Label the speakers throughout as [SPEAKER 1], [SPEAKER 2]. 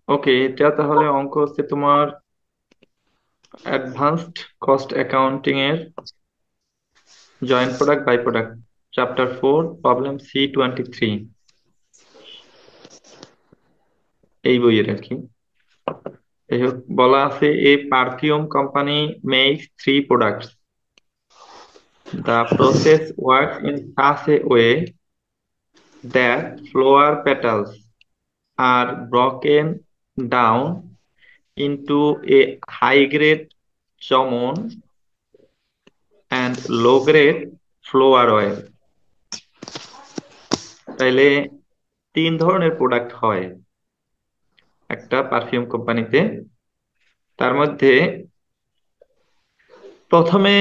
[SPEAKER 1] ওকে, এটা তাহলে অঙ্ক হচ্ছে তোমার অ্যাডভান্সড কস্ট অ্যাকাউন্টিং এর joint product by product, chapter 4, problem C23, এই বইয়ের আর কি। যাই হোক, বলা আছে a perfume company makes three products, the process works in such a way that flower petals are broken down into a high-grade common and low-grade flower oil. তাইলে তিন ধরনের প্রোডাক্ট হয় একটা পারফিউম কোম্পানিতে। তার মধ্যে প্রথমে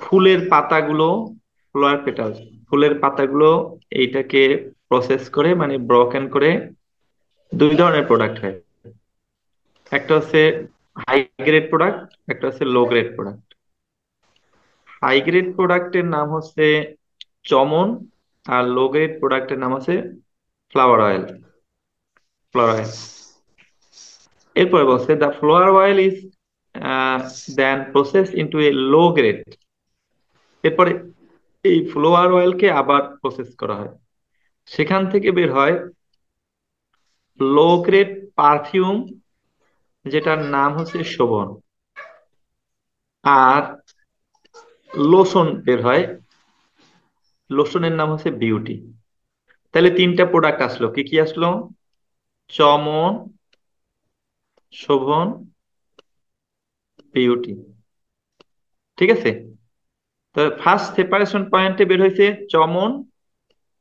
[SPEAKER 1] ফুলের পাতাগুলো, ফ্লাওয়ার পেটালস, ফুলের পাতাগুলো এইটাকে প্রসেস করে মানে ব্রকেন করে দুই ধরনের প্রোডাক্ট হয়। একটা হচ্ছে হাই গ্রেড প্রোডাক্ট, একটা হচ্ছে low grade product. High grade প্রোডাক্টের নাম হচ্ছে চমন, আর লো গ্রেড প্রোডাক্টের নাম হচ্ছে ফ্লাওয়ার অয়েল, ফ্লাওয়ার অয়েল। এরপরে বলছে the flower oil is then process into a low grade. এরপরে এই ফ্লাওয়ার অয়েলকে আবার প্রসেস করা হয়, সেখান থেকে বের হয় লো গ্রেড পারফিউম, যেটার নাম হচ্ছে শোভন, আর লোশন বের হয়, লোশনের নাম হচ্ছে বিউটি। তাহলে তিনটা প্রোডাক্ট আসলো, কি কি আসলো? চমন, শোভন, বিউটি। ঠিক আছে, তো ফার্স্ট সেপারেশন পয়েন্টে বের হয়েছে চমন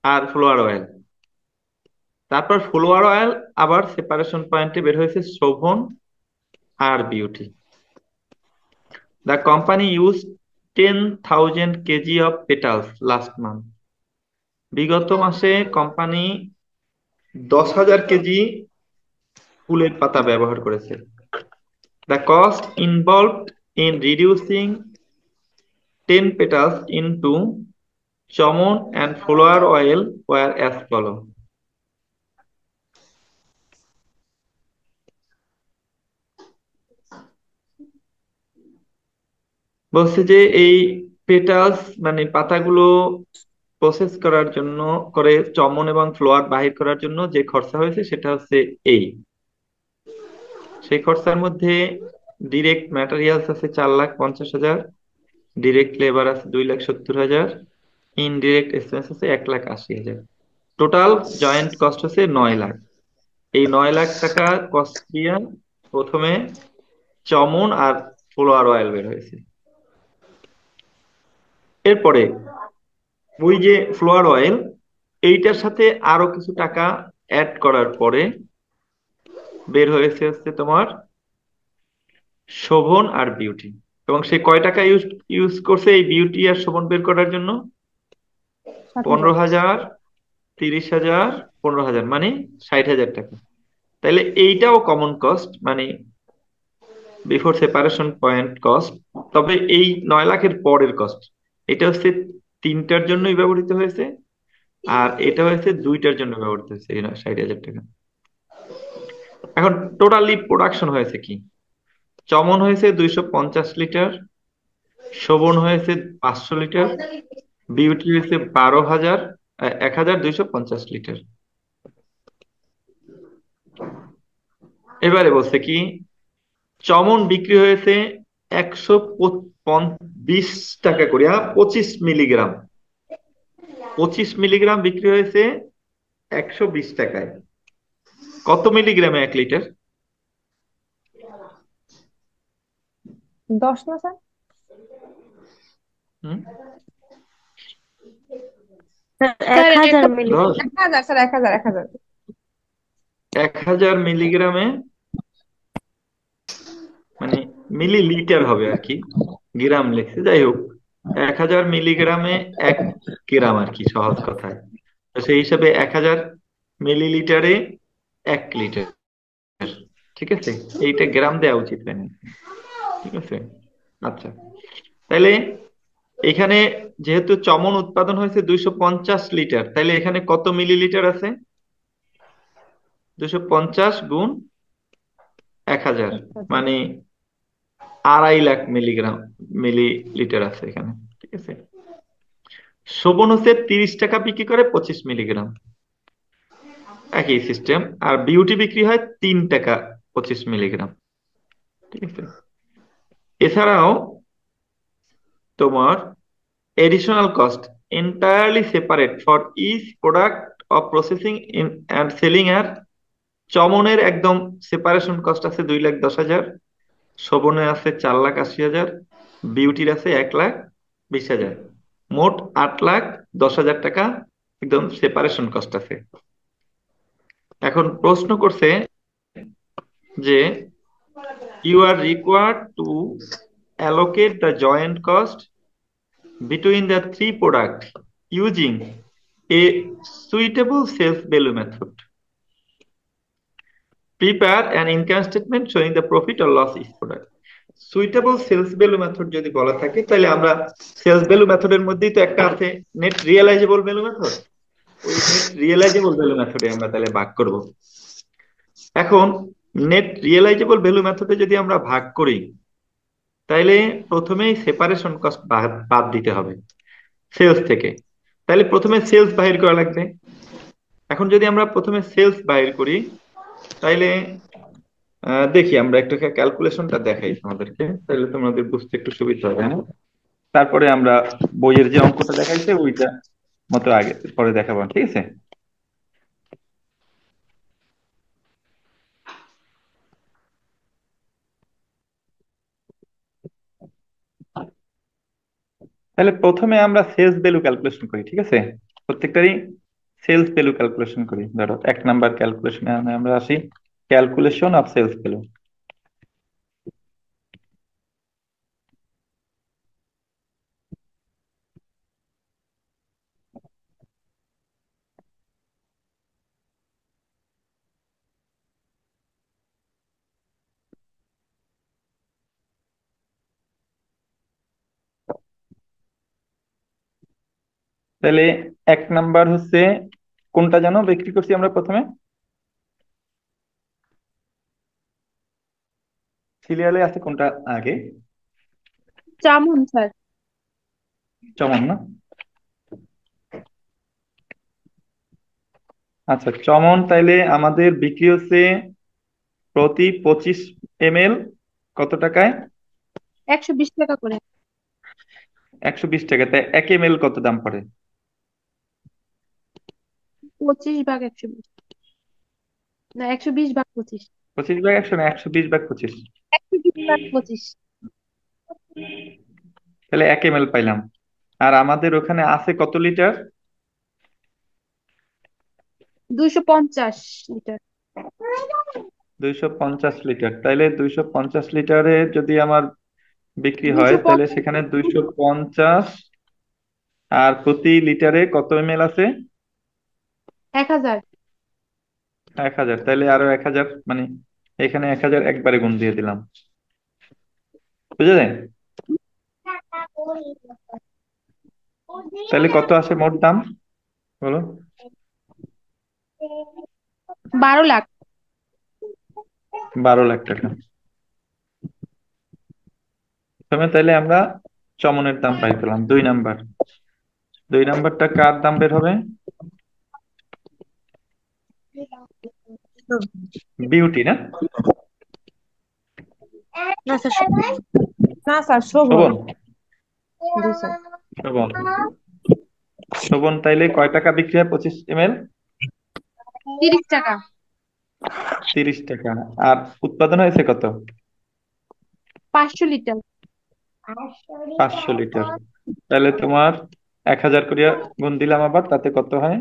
[SPEAKER 1] আর ফ্লোয়ার অয়েল। তারপর ফ্লোয়ার অয়েল আবার সেপারেশন পয়েন্টে বের হয়েছে শোভন আর beauty. The company use 10,000 kg of petals last month. বিগত মাসে কোম্পানি 10,000 কেজি ফুলের পাতা ব্যবহার করেছে। The cost involved in reducing 10 petals into common and flower oil were as follow. বলছে যে এই পেটালস মানে পাতাগুলো প্রসেস করার জন্য, করে চমন এবং ফ্লোয়ার বাহির করার জন্য যে খরচা হয়েছে সেটা হচ্ছে এই। সেই খরচার মধ্যে ডিরেক্ট ম্যাটেরিয়ালস আছে 4,50,000, ডিরেক্ট লেবার আছে 2,70,000, ইনডিরেক্ট এক্সপেন্স আছে 1,80,000। টোটাল জয়েন্ট কস্ট হচ্ছে 9 লাখ। এই 9 লাখ টাকা কস্ট দিয়ে প্রথমে চমন আর ফ্লোয়ার অয়েল বের হয়েছে। এরপরে ওই যে ফ্লোয়ার অয়েল, এইটার সাথে আরো কিছু টাকা অ্যাড করার পরে বের হয়েছে হচ্ছে তোমার শোভন আর বিউটি। এবং সে কয় টাকা ইউজ ইউজ করছে এই বিউটি আর শোভন বের করার জন্য?
[SPEAKER 2] 60,000।
[SPEAKER 1] 15,000, 30,000, 15,000, মানে 60,000 টাকা। তাহলে এইটাও কমন কস্ট, মানে বিফোর সেপারেশন পয়েন্ট কস্ট। তবে এই 9 লাখের পরের কস্ট, এটা হচ্ছে তিনটার জন্যই ব্যবহৃত হয়েছে, আর এটা হয়েছে দুইটার জন্য ব্যবহৃত হয়েছে এই 60,000 টাকা। এখন টোটালি প্রোডাকশন হয়েছে কি? চমন হয়েছে 250 লিটার, শোভন হয়েছে 500 লিটার, বিউটি হয়েছে 12,000, 1,250 লিটার। এবারে বলছে কি, চমন বিক্রি হয়েছে 120 টাকা করিয়া 25 মিলিগ্রাম। 25 মিলিগ্রাম বিক্রি হয়েছে 120 টাকায়। কত মিলিগ্রামে 1 লিটার?
[SPEAKER 2] 10 না স্যার?
[SPEAKER 1] হুম,
[SPEAKER 2] স্যার এক
[SPEAKER 3] স্যার
[SPEAKER 2] হাজার
[SPEAKER 3] একটা
[SPEAKER 2] মিলি
[SPEAKER 1] 10,
[SPEAKER 2] 1,000 স্যার, 1,000 1,000।
[SPEAKER 1] 1,000 মিলিগ্রামে মানে মিলিলিটার হবে আর কি, গ্রাম লিখছে, যাই হোক 1,000 মিলিগ্রামে 1 গ্রাম আর কি, সহজ কথায়। তো সেই হিসাবে 1,000 মিলিলিটারে 1 লিটার। ঠিক আছে, এইটা গ্রাম দেওয়া উচিত হয়নি। ঠিক আছে, আচ্ছা। তাহলে এখানে যেহেতু চমন উৎপাদন হয়েছে 250 লিটার, তাহলে এখানে কত মিলিলিটার আছে? 250 গুণ 1000,
[SPEAKER 2] 1000।
[SPEAKER 1] মানে 2.5 লাখ মিলিগ্রাম মিলিলিটার আছে এখানে। ঠিক আছে। শোভন হচ্ছে 30 টাকা বিক্রি করে 25 মিলিগ্রাম, একই সিস্টেম। আর বিউটি বিক্রি হয় 3 টাকা 25 মিলিগ্রাম। ঠিক আছে। এছাড়াও তোমার additional cost entirely separate for each product of processing in and selling এর চমনের একদম সেপারেশন কস্ট আছে 2,10,000, শোভনে আছে 4,80,000, বিউটির আছে 1,20,000, মোট 8,10,000 টাকা একদম সেপারেশন কস্ট আছে। এখন প্রশ্ন করছে যে you are required to allocate the joint cost between the three products using a suitable sales value method. Prepare an income statement showing the profit or loss each product. Suitable sales value method যদি বলা থাকে তাহলে আমরা sales value মেথডের মধ্যেই তো একটা আছে নেট রিয়েলাইজেবল ভ্যালু মেথড, ওই নেট রিয়েলাইজেবল ভ্যালু মেথডে আমরা তাহলে ভাগ করব। এখন নেট রিয়েলাইজেবল ভ্যালু মেথডে যদি আমরা ভাগ করি তাইলে প্রথমেই সেপারেশন কস্ট বাদ দিতে হবে সেলস থেকে। তাহলে প্রথমে সেলস বাহির করা লাগবে। এখন যদি আমরা প্রথমে সেলস বাহির করি তাইলে দেখি আমরা একটু ক্যালকুলেশনটা দেখাই তোমাদেরকে, তাহলে তোমাদের বুঝতে একটু সুবিধা হবে, হ্যাঁ? তারপরে আমরা বইয়ের যে অঙ্কটা দেখাইছে ওইটা মতো আগে পরে দেখাবো, ঠিক আছে? তাহলে প্রথমে আমরা সেলস ভ্যালু ক্যালকুলেশন করি, ঠিক আছে? প্রত্যেকটারই সেলস ভ্যালু ক্যালকুলেশন করি। ধরো 1 নাম্বার ক্যালকুলেশনে আমরা আসি, ক্যালকুলেশন অফ সেলস ভ্যালু। তাহলে 1 নাম্বার হচ্ছে কোনটা জানো বিক্রি করছি আমরা প্রথমে? সিরিয়ালে আছে কোনটা আগে?
[SPEAKER 2] চামন স্যার।
[SPEAKER 1] চমন না? আচ্ছা, চমন তাইলে আমাদের বিক্রি হচ্ছে প্রতি 25 ml কত টাকায়?
[SPEAKER 2] 120 টাকা করে।
[SPEAKER 1] 120 টাকা। তাই 1 ml কত দাম পড়ে?
[SPEAKER 2] 25 ভাগ 120, না 120 ভাগ 25।
[SPEAKER 1] 25/100 না 120/25?
[SPEAKER 2] 120 ভাগ 25।
[SPEAKER 1] তাহলে 1 ml পাইলাম। আর আমাদের ওখানে আছে কত লিটার?
[SPEAKER 2] 250 লিটার।
[SPEAKER 1] 250 লিটার। তাইলে 250 লিটারে যদি আমার বিক্রি হয়
[SPEAKER 2] দুশো
[SPEAKER 1] তাহলে সেখানে 250, আর প্রতি লিটারে কত ml আছে?
[SPEAKER 2] 1000।
[SPEAKER 1] 1,000। তাইলে আরো 1,000, মানে এখানে 1,000 একবারে গুণ দিয়ে দিলাম। বুঝা যায়? তাহলে কত আসে মোট দাম বলো?
[SPEAKER 2] 12 লাখ।
[SPEAKER 1] 12 লাখ টাকা। প্রথমে তাইলে আমরা চমনের দাম পাই পেলাম। 2 নাম্বার, 2 নাম্বারটা কার দাম বের হবে? বিউটি না?
[SPEAKER 2] না স্যার, না স্যার, শোভন।
[SPEAKER 1] শোভন।
[SPEAKER 2] জি স্যার।
[SPEAKER 1] শোভন। শোভন তাইলে কয় টাকা বিক্রি হয় 25 ml?
[SPEAKER 2] 30 টাকা।
[SPEAKER 1] 30 টাকা। আর উৎপাদন হয়েছে কত?
[SPEAKER 2] 500 লিটার।
[SPEAKER 1] 500 লিটার। তাহলে তোমার 1,000 করিয়া গুণ দিলাম, আবার তাতে কত হয়?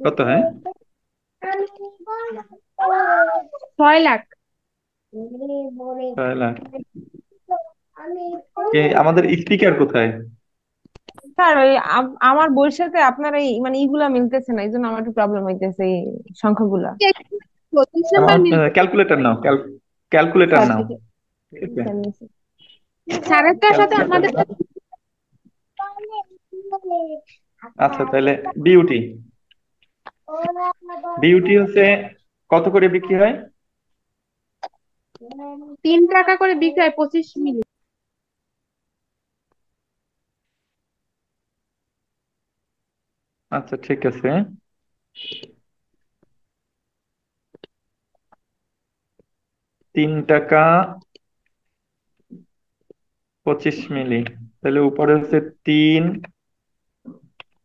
[SPEAKER 1] কত হয়?
[SPEAKER 2] 6 লাখ।
[SPEAKER 1] 6 লাখ। আমাদের স্পিকার কোথায়?
[SPEAKER 2] স্যার ওই আমার বইয়ের সাথে আপনার এই মানে ইগুলা মিলতেছে না, এই জন্য আমার একটু প্রবলেম হইতেছে এই সংখ্যাগুলা। 23 নাম্বার
[SPEAKER 1] আমার
[SPEAKER 2] মিলবে।
[SPEAKER 1] ক্যালকুলেটর নাও, ক্যালকুলেটর
[SPEAKER 2] স্যার
[SPEAKER 1] নাও।
[SPEAKER 2] ঠিক
[SPEAKER 1] ঠিক আছে,
[SPEAKER 2] আছে, স্যারেরটার সাথে আমাদের
[SPEAKER 1] ক্যালকুলেটর নাও। আচ্ছা, তাহলে বিউটি, বিউটি হচ্ছে কত করে বিক্রি হয়?
[SPEAKER 2] 3 টাকা করে বিক্রি হয় 25 মিলি।
[SPEAKER 1] আচ্ছা, ঠিক আছে। 3 টাকা 25 মিলি, তাহলে উপরে হচ্ছে 3,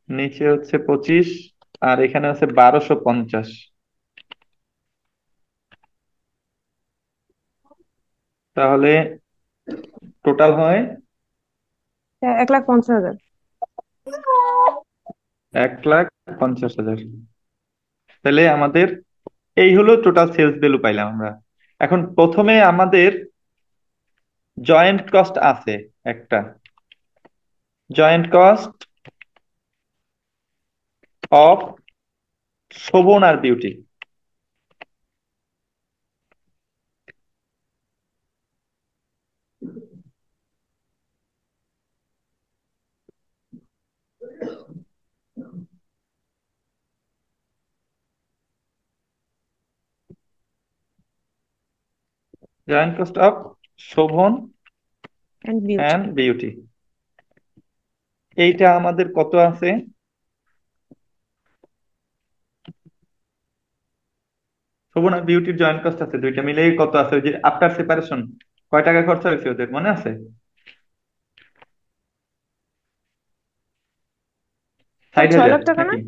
[SPEAKER 1] নিচে হচ্ছে 25, আর এখানে হচ্ছে 1250। তাহলে টোটাল হয়
[SPEAKER 2] 1,50,000।
[SPEAKER 1] 1,50,000। তাহলে আমাদের এই হলো টোটাল সেলস ভ্যালু পাইলাম আমরা। এখন প্রথমে আমাদের জয়েন্ট কস্ট আছে একটা, জয়েন্ট কস্ট অফ শোভন আর beauty. Joint cost of Shobhan
[SPEAKER 2] and beauty.
[SPEAKER 1] And beauty, এইটা আমাদের কত আছে? শোভন আর বিউটির জয়েন্ট কস্ট আছে দুইটা মিলে কত আছে? ওই যে আফটার সেপারেশন কয় টাকা খরচ হয়েছে ওদের মনে আছে? 60,000
[SPEAKER 2] 6 লাখ টাকা না?
[SPEAKER 1] নাকি?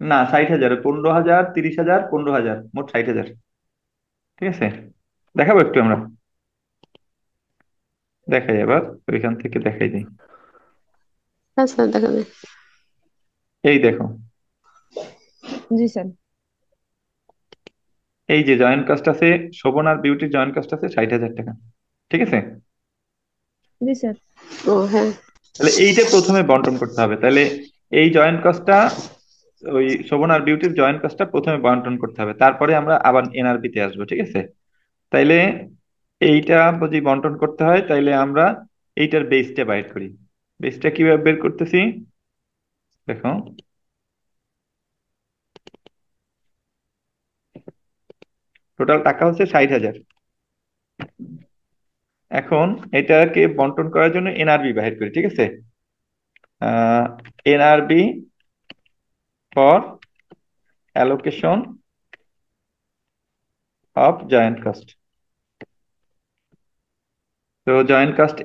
[SPEAKER 1] না, 60,000, 15,000, 30,000, 15,000, মোট 60,000। ঠিক আছে, দেখাবো একটু আমরা, দেখাই এবার, ওইখান থেকে দেখাই দিই।
[SPEAKER 2] আচ্ছা দেখাবে।
[SPEAKER 1] এই দেখো,
[SPEAKER 2] জি স্যার।
[SPEAKER 1] এই যে জয়েন্ট কস্ট আছে, শোভন আর বিউটির জয়েন্ট কস্ট আছে 60,000 টাকা। ঠিক আছে,
[SPEAKER 2] জি স্যার। ও হ্যাঁ।
[SPEAKER 1] তাহলে এইটা প্রথমে বন্টন করতে হবে। তাহলে এই জয়েন্ট কস্টটা, ওই শোভন আর বিউটির জয়েন্ট কস্টটা প্রথমে বন্টন করতে হবে, তারপরে আমরা আবার এনআরবি তে আসবো। ঠিক আছে, তাইলে এইটা যদি বন্টন করতে হয় তাইলে আমরা এইটার বেসটা বাইর করি। বেসটা কিভাবে বের করতেছি দেখো, টোটাল টাকা হচ্ছে 60,000। এখন এটাকে বন্টন করার জন্য এনআরবি বাহির করি। ঠিক আছে, NRB for allocation of joint cost. তো জয়েন্ট কস্ট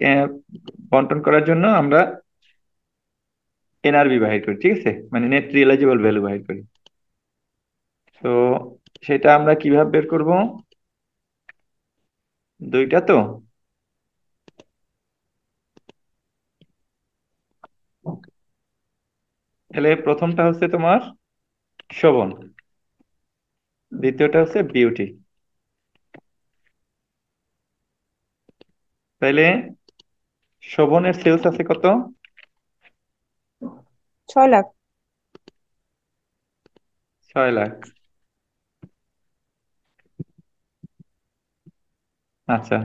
[SPEAKER 1] বন্টন করার জন্য আমরা এনআরবি বাহির করি। ঠিক আছে, মানে নেট রিয়েলাইজেবল ভ্যালু বাহির করি। তো সেটা আমরা কিভাবে বের করব? দুইটা তো, তাহলে প্রথমটা হচ্ছে তোমার শোভন, দ্বিতীয়টা হচ্ছে বিউটি। তাইলে শোভনের সেলস আছে কত?
[SPEAKER 2] 6 লাখ।
[SPEAKER 1] 6 লাখ। আচ্ছা,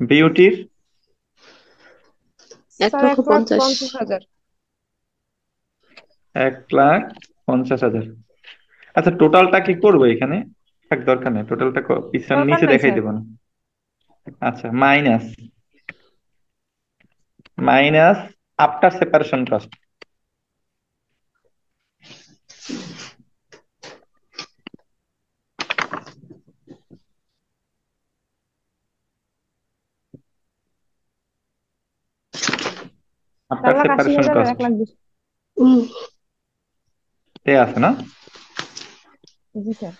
[SPEAKER 1] বিউটির?
[SPEAKER 2] এক স্যার লক্ষ 1,50,000। 1,50,000।
[SPEAKER 1] 1,50,000। আচ্ছা, টোটালটা কি করবো এখানে? থাক, দরকার নেই টোটালটা, পিছন
[SPEAKER 2] দরকার
[SPEAKER 1] নিচে
[SPEAKER 2] নাই
[SPEAKER 1] দেখাই
[SPEAKER 2] স্যার।
[SPEAKER 1] দেবো না। আচ্ছা, minus, minus after separation cost.
[SPEAKER 2] চার
[SPEAKER 1] আফটার
[SPEAKER 2] লাখ আশি
[SPEAKER 1] সেপারেশন
[SPEAKER 2] হাজার আর
[SPEAKER 1] কস্ট
[SPEAKER 2] 1,20,000।
[SPEAKER 1] এ আছে না?
[SPEAKER 2] জি স্যার।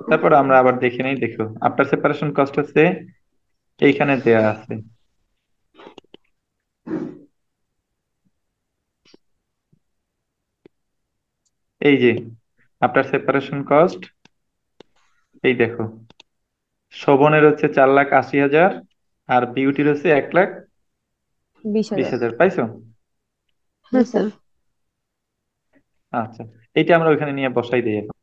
[SPEAKER 1] তারপর আমরা আবার দেখে নেই, দেখো আফটার সেপারেশন কস্ট হচ্ছে এইখানে দেয়া আছে। এই যে আফটার সেপারেশন কস্ট, এই দেখো, শোভনের হচ্ছে 4,80,000, আর বিউটির হচ্ছে এক লাখ
[SPEAKER 2] বিশ
[SPEAKER 1] বিশ
[SPEAKER 2] হাজার
[SPEAKER 1] হাজার পাইছো?
[SPEAKER 2] জি স্যার।
[SPEAKER 1] আচ্ছা, এইটা আমরা ওইখানে নিয়ে বসাই দিই এখন।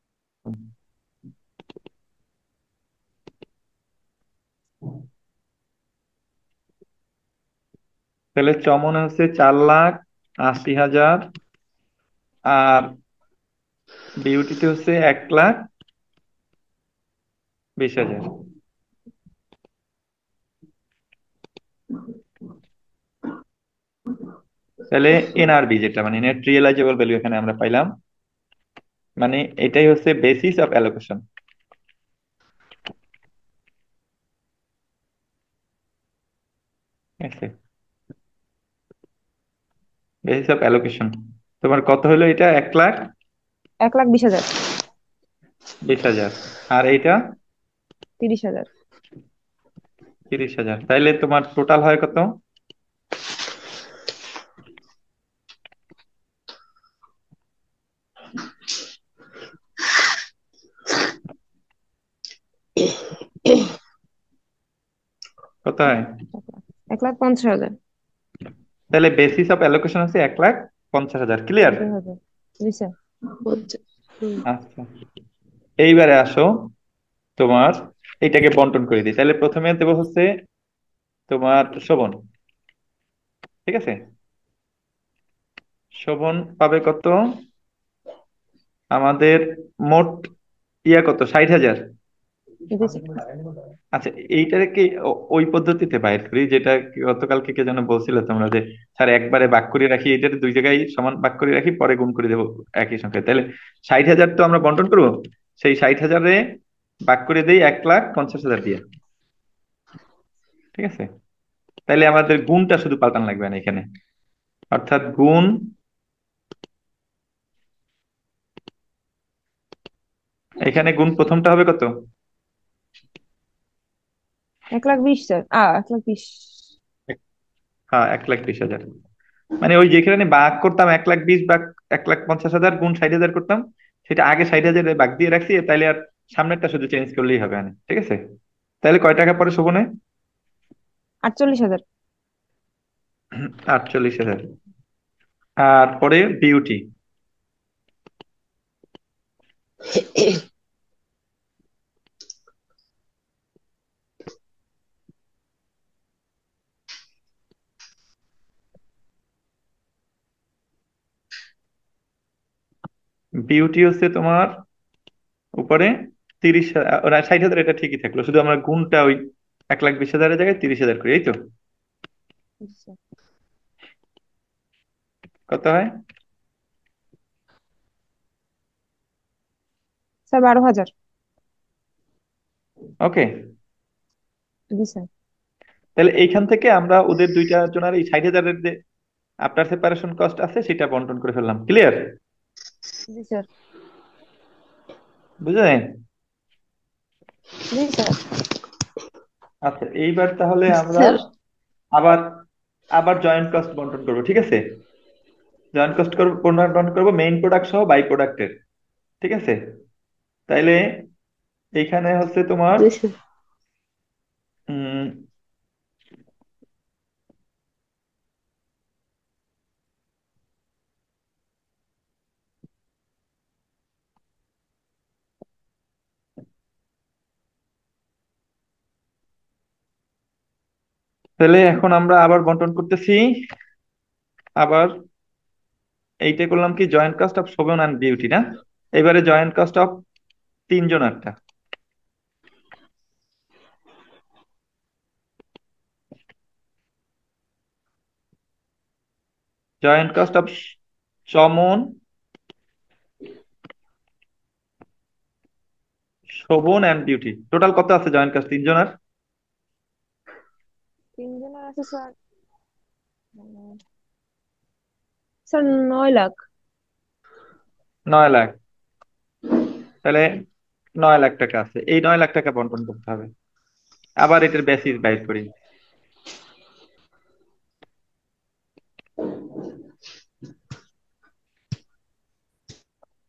[SPEAKER 1] তাহলে চমনে হচ্ছে 4,80,000, আর বিউটিতে হচ্ছে 1,20,000। তাহলে এনআরবি যেটা মানে নেট রিয়েলাইজেবল ভ্যালু এখানে আমরা পাইলাম, মানে এটাই হচ্ছে বেসিস অফ অ্যালোকেশন। ঠিক আছে, বেসিস অফ অ্যালোকেশন। তোমার কত হলো এটা?
[SPEAKER 2] 1,20,000।
[SPEAKER 1] 1,20,000। আর এইটা
[SPEAKER 2] 30,000।
[SPEAKER 1] 30,000। তাইলে তোমার টোটাল হয় কত? কত হয়?
[SPEAKER 2] 1,50,000।
[SPEAKER 1] তাহলে বেসিস অফ অ্যালোকেশন হচ্ছে 1,50,000। ক্লিয়ার?
[SPEAKER 2] 50,000। জি স্যার।
[SPEAKER 1] আচ্ছা, এইবারে আসো তোমার এইটাকে বন্টন করে দিই। তাহলে প্রথমে দেবো হচ্ছে তোমার শোভন। ঠিক আছে, শোভন পাবে কত? আমাদের মোট ইয়া কত, 60,000।
[SPEAKER 2] জি স্যার।
[SPEAKER 1] আচ্ছা, এইটারে কি ওই পদ্ধতিতে বাইর করি যেটা গতকালকে কে যেন বলছিল তোমরা, যে স্যার একবারে ভাগ করে রাখি, এটার দুই জায়গায় সমান ভাগ করে রাখি, পরে গুণ করে দেবো একই সংখ্যায়। তাহলে 60,000 তো আমরা বন্টন করবো, সেই 60,000-এ ভাগ করে দেই 1,50,000 দিয়ে। ঠিক আছে, তাইলে আমাদের গুণটা শুধু পাল্টান লাগবে না এখানে, অর্থাৎ গুণ, এখানে গুণ প্রথমটা হবে কত?
[SPEAKER 2] 1,20,000 স্যার। 1,20,000।
[SPEAKER 1] হ্যাঁ, 1,20,000। মানে ওই যেখানে ভাগ করতাম 1,20,000 ভাগ 1,50,000 গুণ 60,000 করতাম, সেটা আগে 60,000 ভাগ দিয়ে রাখছি, তাইলে আর সামনেরটা শুধু চেঞ্জ করলেই হবে। ঠিক আছে, তাহলে কয় টাকা পরে শোভনে?
[SPEAKER 2] 48,000।
[SPEAKER 1] 48,000। আর পরে বিউটি। বিউটি হচ্ছে তোমার উপরে 60,000, এটা ঠিকই থাকলো, শুধু আমরা গুণটা ওই 1,20,000-এর জায়গায় 30,000 করি, এই তো।
[SPEAKER 2] জি স্যার।
[SPEAKER 1] কত হয়?
[SPEAKER 2] স্যার 12,000।
[SPEAKER 1] ওকে,
[SPEAKER 2] জি স্যার।
[SPEAKER 1] তাহলে এইখান থেকে আমরা ওদের দুইটা জনের এই 60,000-এর যে আফটার সেপারেশন কস্ট আছে সেটা বন্টন করে ফেললাম। ক্লিয়ার?
[SPEAKER 2] জি স্যার।
[SPEAKER 1] বুঝলেন?
[SPEAKER 2] জি স্যার।
[SPEAKER 1] আচ্ছা, এইবার তাহলে আমরা
[SPEAKER 2] স্যার।
[SPEAKER 1] আবার আবার জয়েন্ট কস্ট বন্টন করবো। ঠিক আছে, জয়েন্ট কস্ট করবো, বন্টন করবো মেইন প্রোডাক্ট সহ বাই প্রোডাক্টের। ঠিক আছে, তাইলে এইখানে হচ্ছে তোমার
[SPEAKER 2] জি স্যার।
[SPEAKER 1] উম তাহলে এখন আমরা আবার বন্টন করতেছি। আবার এইটা করলাম কি, joint cost of Shobhan and beauty না, এবারে জয়েন্ট কস্ট অফ তিনজনেরটা। Joint cost of Chaman, Shobhan and beauty, total কত আছে জয়েন্ট কস্ট তিনজনের?
[SPEAKER 2] তিনজনের আছে স্যার। স্যার 9,00,000।
[SPEAKER 1] 9 লাখ। তাহলে 9 লাখ টাকা আছে, এই 9 লাখ টাকা বন্টন করতে হবে। আবার এটার বেসিস বাইর করি।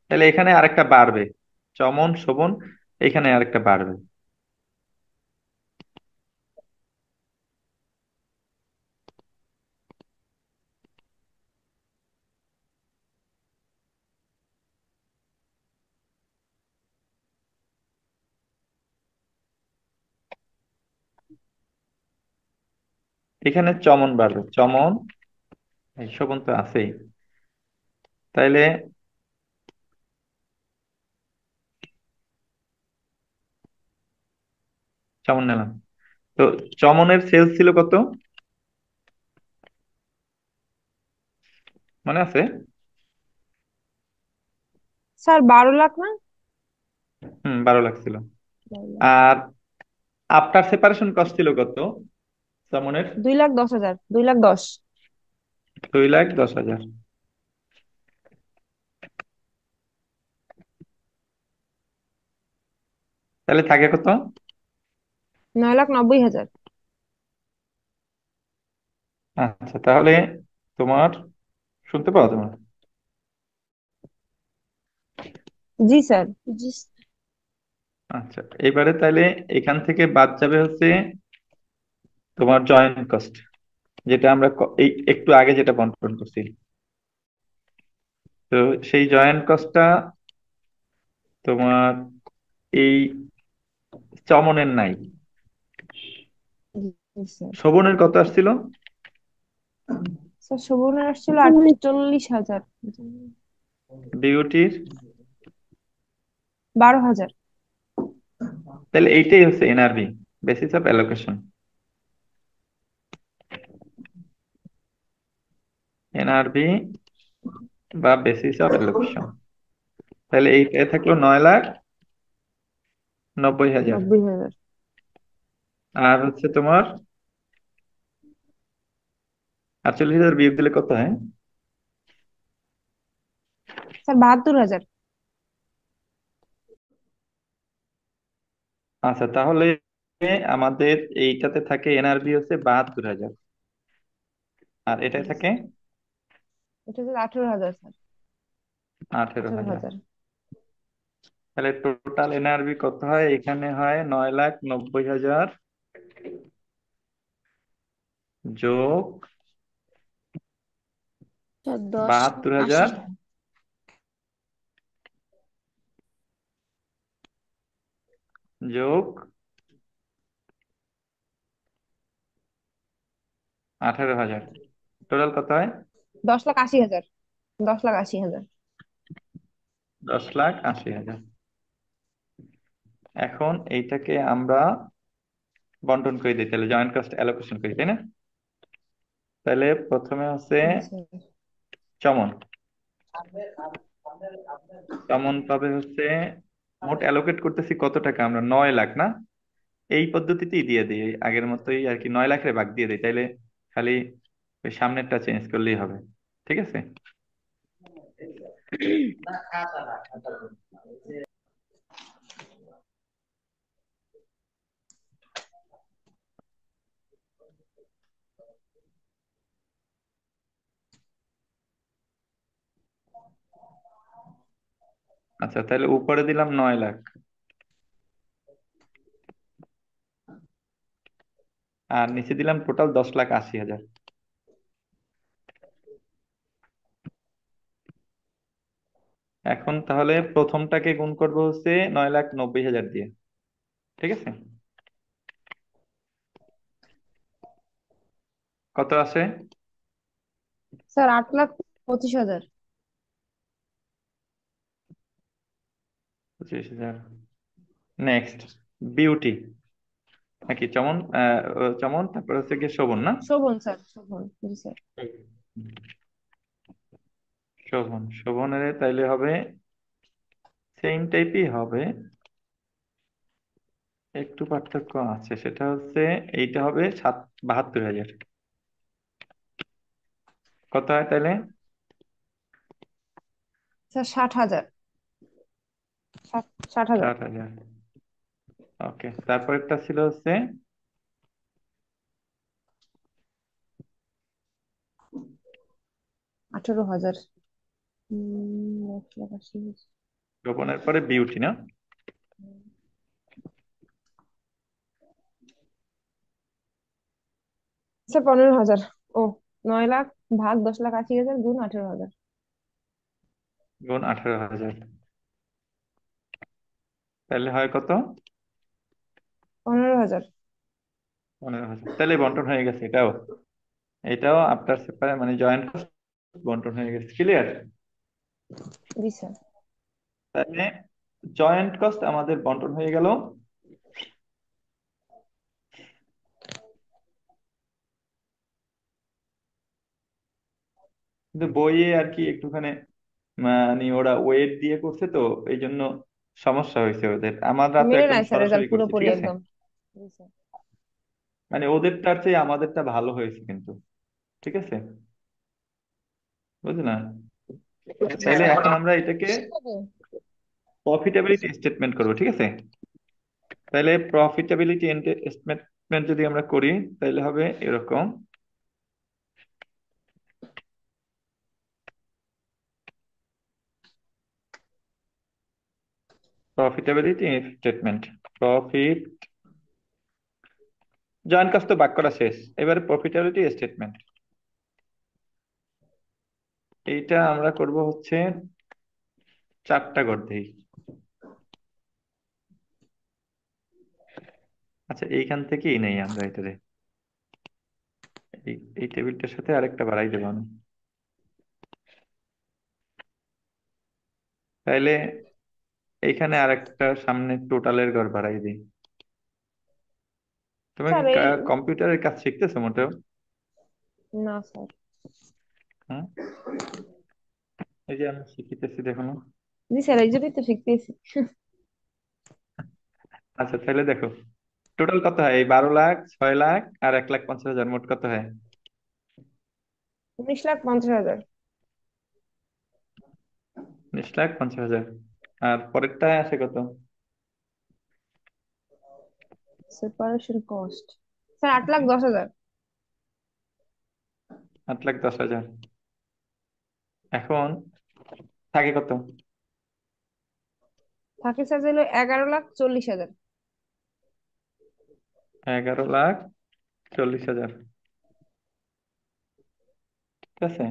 [SPEAKER 1] তাহলে এখানে আরেকটা বাড়বে, চমন শোভন, এখানে আরেকটা বাড়বে। এখানে চমন বাড়বে, চমন। এই শোভন তো আছেই। তাইলে চমন নিলাম। তো চমনের সেলস ছিল কত, মনে আছে?
[SPEAKER 2] স্যার 12 লাখ না?
[SPEAKER 1] 12 লাখ ছিল।
[SPEAKER 2] 12 লাখ।
[SPEAKER 1] আর আফটার সেপারেশন কস্ট ছিল কত চমনের?
[SPEAKER 2] 2,10,000, 2,10,000।
[SPEAKER 1] 2,10,000। তাহলে থাকে কত?
[SPEAKER 2] 9,90,000।
[SPEAKER 1] আচ্ছা, তাহলে তোমার, শুনতে পাও তোমার?
[SPEAKER 2] জি স্যার। জি।
[SPEAKER 1] আচ্ছা, এবারে তাহলে এখান থেকে বাদ যাবে হচ্ছে তোমার জয়েন্ট কস্ট, যেটা আমরা এই একটু আগে যেটা বন্টন করছি। তো সেই জয়েন্ট কস্টটা তোমার এই চমনের নাই।
[SPEAKER 2] জি স্যার।
[SPEAKER 1] শোভনের কত আসছিল?
[SPEAKER 2] স্যার শোভনের আসছিল 48,000।
[SPEAKER 1] বিউটির?
[SPEAKER 2] 12,000।
[SPEAKER 1] তাহলে এইটাই হচ্ছে NRB, basis of allocation. NRB বা বেসিস অফ অ্যালোকেশন। তাহলে এইটা থাকলো 9,90,000।
[SPEAKER 2] 90,000।
[SPEAKER 1] আর হচ্ছে তোমার 48,000 বিয়োগ দিলে কত হয়?
[SPEAKER 2] স্যার 72,000।
[SPEAKER 1] আচ্ছা, তাহলে আমাদের এইটাতে থাকে এনআরবি হচ্ছে 72,000, আর এটাই
[SPEAKER 2] জি
[SPEAKER 1] থাকে
[SPEAKER 2] স্যার। এটা হচ্ছে 18,000 স্যার।
[SPEAKER 1] আঠেরো
[SPEAKER 2] আঠারো
[SPEAKER 1] হাজার
[SPEAKER 2] হাজার
[SPEAKER 1] তাহলে টোটাল এনআরবি কত হয়? এখানে হয় 9,90,000 যোগ
[SPEAKER 2] স্যার 10, 80।
[SPEAKER 1] 72,000 যোগ 18,000, টোটাল কত হয়?
[SPEAKER 2] 10,80,000। 10,80,000।
[SPEAKER 1] 10,80,000। এখন এইটাকে আমরা বন্টন করে দিই, তাহলে জয়েন্ট কস্ট অ্যালোকেশন করি, তাই না? তাহলে প্রথমে হচ্ছে
[SPEAKER 2] জি স্যার।
[SPEAKER 1] চমন। চমন পাবে হচ্ছে, মোট অ্যালোকেট করতেছি কত টাকা আমরা, 9 লাখ না? এই পদ্ধতিতেই দিয়ে দিই, এই আগের মতোই আর কি, 9 লাখের ভাগ দিয়ে দিই, তাইলে খালি ওই সামনেরটা চেঞ্জ করলেই হবে। ঠিক আছে। আচ্ছা, তাহলে উপরে দিলাম 9 লাখ, আর নিচে দিলাম টোটাল 10,80,000। এখন তাহলে প্রথমটাকে গুণ করব হচ্ছে 9,90,000 দিয়ে। ঠিক আছে, কত আসে?
[SPEAKER 2] স্যার 8,25,000।
[SPEAKER 1] 25,000। নেক্সট, বিউটি, নাকি চমন? চমন, তারপর হচ্ছে গিয়ে শোভন, না?
[SPEAKER 2] শোভন স্যার, শোভন। জি স্যার।
[SPEAKER 1] শোভন, শোভনের তাইলে হবে সেম টাইপই হবে, একটু পার্থক্য আছে, সেটা হচ্ছে এইটা হবে 72,000। কত হয় তাইলে?
[SPEAKER 2] স্যার 60,000। 60,000।
[SPEAKER 1] 60,000। ওকে, তারপর একটা ছিল হচ্ছে
[SPEAKER 2] 18,000। 1,80,000।
[SPEAKER 1] শোভনের পরে বিউটি, না?
[SPEAKER 2] স্যার 15,000। ও, 9 লাখ ভাগ 10,80,000 গুণ 18,000।
[SPEAKER 1] গুণ 18,000, তাহলে হয় কত?
[SPEAKER 2] 15,000।
[SPEAKER 1] 15,000, তাহলে বন্টন হয়ে গেছে এটাও। এটাও আফটার সেপারেট মানে জয়েন্ট কস্ট বন্টন হয়ে গেছে, ক্লিয়ার?
[SPEAKER 2] জি স্যার।
[SPEAKER 1] তাহলে জয়েন্ট কস্ট আমাদের বন্টন হয়ে গেল। কিন্তু বইয়ে আর কি একটুখানি মানে ওরা ওয়েট দিয়ে করছে তো, এই জন্য সমস্যা হয়েছে ওদের। আমরা তো
[SPEAKER 2] মিলে
[SPEAKER 1] একদম
[SPEAKER 2] নাই স্যার
[SPEAKER 1] সরাসরি
[SPEAKER 2] রেজাল্ট
[SPEAKER 1] করছি,
[SPEAKER 2] পুরোপুরি
[SPEAKER 1] ঠিক আছে?
[SPEAKER 2] একদম। জি স্যার।
[SPEAKER 1] মানে ওদেরটার চেয়ে আমাদেরটা ভালো হয়েছে কিন্তু, ঠিক আছে, বুঝলে না? তাইলে এখন আমরা এটাকে প্রফিটেবিলিটি স্টেটমেন্ট করবো, ঠিক আছে? তাহলে প্রফিটেবিলিটি স্টেটমেন্ট যদি আমরা করি, তাহলে হবে এরকম। প্রফিটেবিলিটি স্টেটমেন্ট, প্রফিট, জয়েন্ট কাজ তো বাক করা শেষ, এবারে প্রফিটেবিলিটি স্টেটমেন্ট। এইটা আমরা করব হচ্ছে 4টা ঘর দেই। আচ্ছা, এইখান থেকেই নেই আমরা এটারে, এই এই টেবিলটার সাথে আরেকটা বাড়াই দেবো আমি। তাইলে এইখানে আরেকটা সামনে টোটালের ঘর বাড়াই দিই। তুমি কি
[SPEAKER 2] স্যার এই,
[SPEAKER 1] কম্পিউটারের কাজ শিখতেছো মোটেও?
[SPEAKER 2] না স্যার।
[SPEAKER 1] হ্যাঁ, এই যে আমি শিখিতেছি, দেখো না।
[SPEAKER 2] জি স্যার, এই জন্যই তো শিখতেছি।
[SPEAKER 1] আচ্ছা তাহলে দেখো, টোটাল কত হয়? এই 12,00,000, 6,00,000 আর 1,50,000, মোট কত হয়?
[SPEAKER 2] 19,50,000।
[SPEAKER 1] 19,50,000। আর পরেরটা আছে কত?
[SPEAKER 2] Separation cost sir 8,10,000।
[SPEAKER 1] 8,10,000। এখন থাকে কত?
[SPEAKER 2] থাকে স্যার হলো 11,40,000।
[SPEAKER 1] 11,40,000, ঠিক আছে।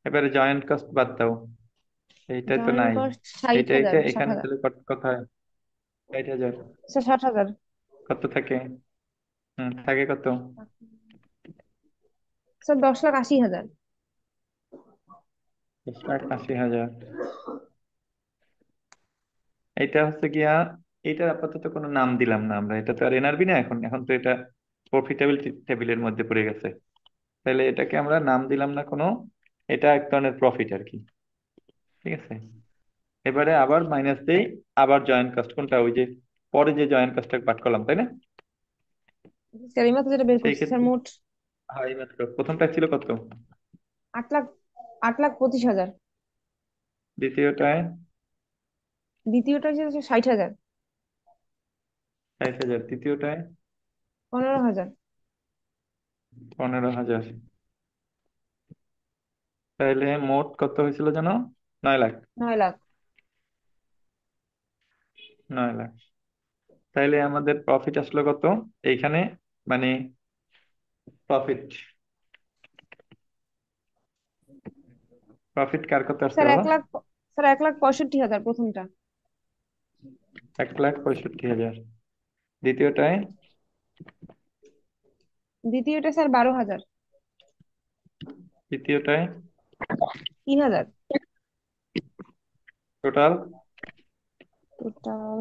[SPEAKER 1] এবারে জয়েন্ট কস্ট বাদ দাও, এইটাই তো
[SPEAKER 2] জয়েন্ট
[SPEAKER 1] নাই।
[SPEAKER 2] কস্ট ষাট
[SPEAKER 1] এইটা
[SPEAKER 2] হাজার
[SPEAKER 1] এইটা
[SPEAKER 2] ষাট
[SPEAKER 1] এখানে
[SPEAKER 2] হাজার
[SPEAKER 1] তাহলে কত কত হয়? 60,000।
[SPEAKER 2] স্যার 60,000।
[SPEAKER 1] কত থাকে? থাকে কত?
[SPEAKER 2] স্যার 10,80,000।
[SPEAKER 1] 10,80,000। এইটা হচ্ছে গিয়া, এইটার আপাতত কোনো নাম দিলাম না আমরা, এটা তো আর এনআরবি না, এখন এখন তো এটা প্রফিটেবল টেবিলের মধ্যে পড়ে গেছে। তাহলে এটাকে আমরা নাম দিলাম না কোনো, এটা এক ধরনের প্রফিট আর কি, ঠিক আছে। এবারে আবার মাইনাস দেই, আবার জয়েন্ট কস্ট কোনটা, ওই যে পরে যে জয়েন্ট কস্টটা পাঠ করলাম, তাই না?
[SPEAKER 2] স্যার এই মাত্র যেটা বের
[SPEAKER 1] সেই
[SPEAKER 2] করছি স্যার
[SPEAKER 1] ক্ষেত্রে
[SPEAKER 2] মোট
[SPEAKER 1] হ্যাঁ, এইমাত্র প্রথমটা ছিল কত?
[SPEAKER 2] 8,00,000, 8,25,000।
[SPEAKER 1] দ্বিতীয়টায়
[SPEAKER 2] দ্বিতীয়টা হচ্ছে 60,000।
[SPEAKER 1] 60,000, তৃতীয়টায়
[SPEAKER 2] 15,000।
[SPEAKER 1] 15,000। তাহলে মোট কত হয়েছিল যেন? 9,00,000।
[SPEAKER 2] 9,00,000।
[SPEAKER 1] 9,00,000। তাইলে আমাদের প্রফিট আসলো কত এইখানে, মানে প্রফিট, প্রফিট কার কত আসছে
[SPEAKER 2] স্যার
[SPEAKER 1] বলো?
[SPEAKER 2] 1,00,000। স্যার 1,65,000 প্রথমটা।
[SPEAKER 1] 1,65,000। দ্বিতীয়টায়
[SPEAKER 2] দ্বিতীয়টা স্যার 12,000।
[SPEAKER 1] তৃতীয়টায়
[SPEAKER 2] 3,000।
[SPEAKER 1] Total
[SPEAKER 2] total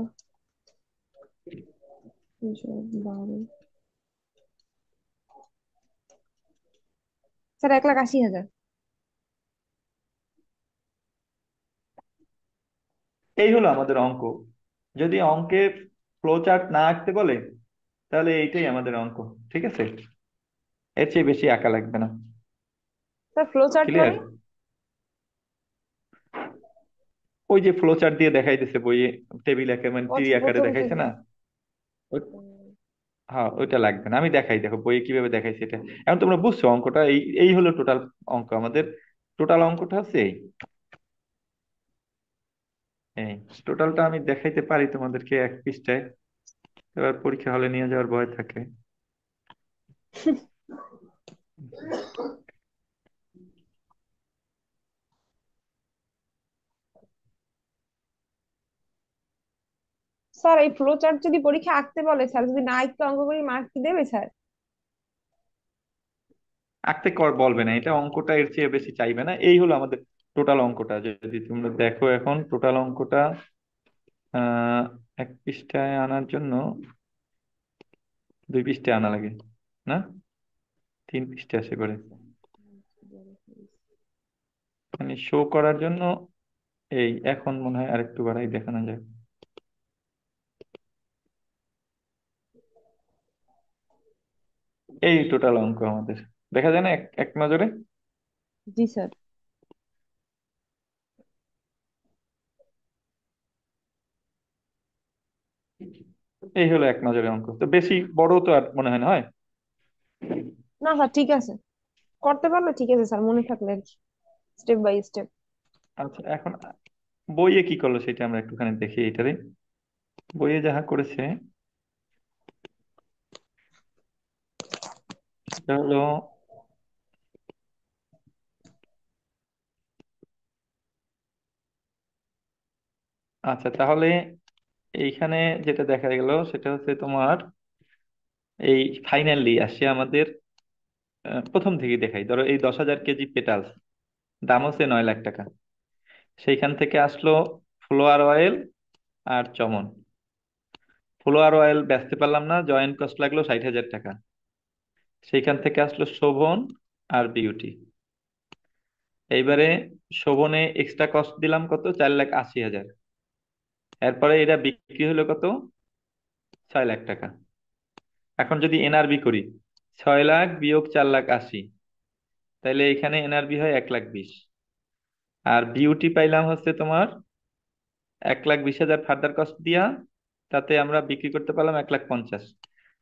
[SPEAKER 2] 12। স্যার 1,80,000।
[SPEAKER 1] এই হলো আমাদের অঙ্ক। যদি অঙ্কে ফ্লো চার্ট না আঁকতে বলে, তাহলে এইটাই আমাদের অঙ্ক, ঠিক আছে, এর চেয়ে বেশি আঁকা লাগবে না।
[SPEAKER 2] Sir flow chart
[SPEAKER 1] clear?
[SPEAKER 2] মানে?
[SPEAKER 1] ওই যে ফ্লো চার্ট দিয়ে দেখাইতেছে বইয়ে, টেবিল আকারে মানে
[SPEAKER 2] ও
[SPEAKER 1] ট্রি
[SPEAKER 2] আচ্ছা,
[SPEAKER 1] আকারে
[SPEAKER 2] প্রথম
[SPEAKER 1] দেখাইছে
[SPEAKER 2] থেকে।
[SPEAKER 1] না? হ্যাঁ, ওইটা লাগবে না, আমি দেখাই, দেখো বইয়ে কিভাবে দেখাইছে এটা। এখন তোমরা বুঝছো অঙ্কটা, এই এই হলো টোটাল অঙ্ক আমাদের। টোটাল অঙ্কটা হচ্ছে এই, এই টোটালটা আমি দেখাইতে পারি তোমাদেরকে এক পৃষ্ঠায়, এবার পরীক্ষা হলে নিয়ে যাওয়ার ভয় থাকে।
[SPEAKER 2] স্যার এই ফ্লো চার্ট যদি পরীক্ষা আঁকতে বলে, স্যার যদি না আঁকতে অঙ্ক করি, মার্ক কি দেবে স্যার?
[SPEAKER 1] আঁকতে কর বলবে না, এটা অঙ্কটা এর চেয়ে বেশি চাইবে না। এই হলো আমাদের টোটাল অঙ্কটা। যদি তোমরা দেখো এখন টোটাল অঙ্কটা আহ এক পৃষ্ঠায় আনার জন্য 2 পৃষ্ঠায় আনা লাগে না, 3 পৃষ্ঠা আসে করে, মানে শো করার জন্য। এই এখন মনে হয় আরেকটু বাড়াই দেখানো যায়। এই টোটাল অঙ্ক আমাদের দেখা যায় না এক এক নজরে।
[SPEAKER 2] জি স্যার।
[SPEAKER 1] এই হলো এক নজরে অঙ্ক, তো বেশি বড় তো আর মনে হয় না হয়।
[SPEAKER 2] না স্যার ঠিক আছে, করতে পারলে ঠিক আছে স্যার, মনে থাকলে আর কি, স্টেপ বাই স্টেপ।
[SPEAKER 1] আচ্ছা, এখন বইয়ে কি করলো সেটা আমরা একটুখানি দেখি এটারে। বইয়ে যাহা করেছে সেটা হলো, আচ্ছা তাহলে এইখানে যেটা দেখা গেল সেটা হচ্ছে তোমার এই ফাইনালি আসে আমাদের প্রথম থেকে দেখাই, ধরো এই 10,000 কেজি পেটালস দাম হচ্ছে 9 লাখ টাকা। সেইখান থেকে আসলো ফ্লোয়ার অয়েল আর চমন। ফ্লোয়ার অয়েল বেচতে পারলাম না, জয়েন্ট কস্ট লাগলো 60,000 টাকা। সেইখান থেকে আসলো শোভন আর বিউটি। এইবারে শোভনে এক্সট্রা কস্ট দিলাম কত, 4,80,000। এরপরে এটা বিক্রি হলো কত, 6 লাখ টাকা। এখন যদি এনআরবি করি, 6 লাখ বিয়োগ 4,80,000, তাহলে এখানে এনআরবি হয় 1,20,000। আর বিউটি পাইলাম হচ্ছে তোমার 1,20,000 ফার্দার কস্ট দিয়া, তাতে আমরা বিক্রি করতে পারলাম 1,50,000।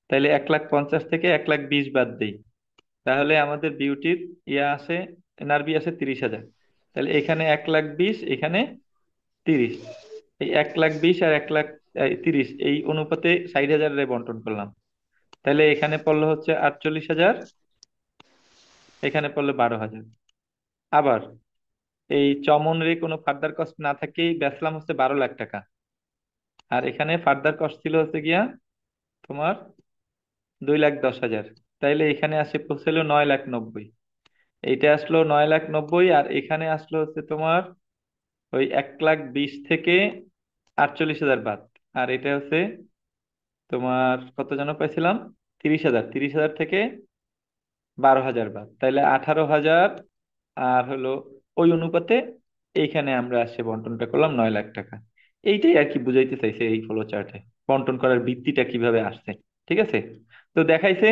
[SPEAKER 1] তাহলে 1,50,000 থেকে 1,20,000 বাদ দেই, তাহলে আমাদের বিউটির ইয়া আছে, এনআরবি আছে 30,000। তাহলে এখানে 1,20,000, এখানে 30। এই 1,20,000 আর 1,30 এই অনুপাতে 60,000 বন্টন করলাম। তাহলে এখানে পড়লো হচ্ছে 48,000, এখানে পড়লো 12,000। আবার এই চমন রে কোনো ফার্দার কস্ট না থাকেই বেচলাম হচ্ছে 12 লাখ টাকা। আর এখানে ফার্দার কস্ট ছিল হচ্ছে গিয়া তোমার 2,10,000। তাইলে এখানে আসে পড়ছিল 9,90,000। এইটা আসলো 9,90,000, আর এখানে আসলো হচ্ছে তোমার ওই 1,20,000 থেকে 48,000 বাদ। আর এটা হচ্ছে তোমার কত যেন পাইছিলাম, 30,000, 30,000 থেকে 12,000 বাদ, তাইলে 18,000। আর হলো ওই অনুপাতে এইখানে আমরা আসছে বন্টনটা করলাম 9 লাখ টাকা। এইটাই আর কি বুঝাইতে চাইছে এই ফ্লো চার্টে, বন্টন করার ভিত্তিটা কিভাবে আসছে। ঠিক আছে, তো দেখাইছে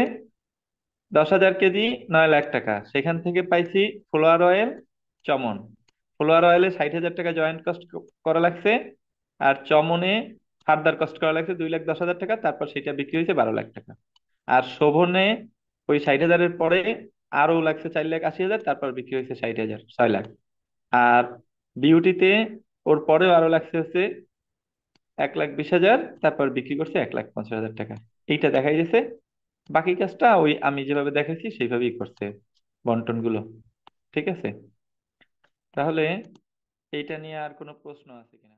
[SPEAKER 1] 10,000 কেজি 9 লাখ টাকা, সেখান থেকে পাইছি ফ্লোয়ার অয়েল চমন। ফ্লোয়ার অয়েলে 60,000 টাকা জয়েন্ট কস্ট করা লাগছে, আর চমনে ফার্দার কস্ট করা লাগছে 2,10,000 টাকা, তারপর সেটা বিক্রি হয়েছে 12 লাখ টাকা। আর শোভনে ওই 60,000-এর পরে আরো লাগছে 4,80,000, তারপর বিক্রি হয়েছে 60,000, 6 লাখ। আর বিউটিতে ওর পরেও আরো লাগছে হচ্ছে 1,20,000, তারপর বিক্রি করছে 1,50,000 টাকা। এইটা দেখাই গেছে। বাকি কাজটা ওই আমি যেভাবে দেখাইছি সেইভাবেই করছে বন্টন গুলো। ঠিক আছে, তাহলে এইটা নিয়ে আর কোনো প্রশ্ন আছে কিনা?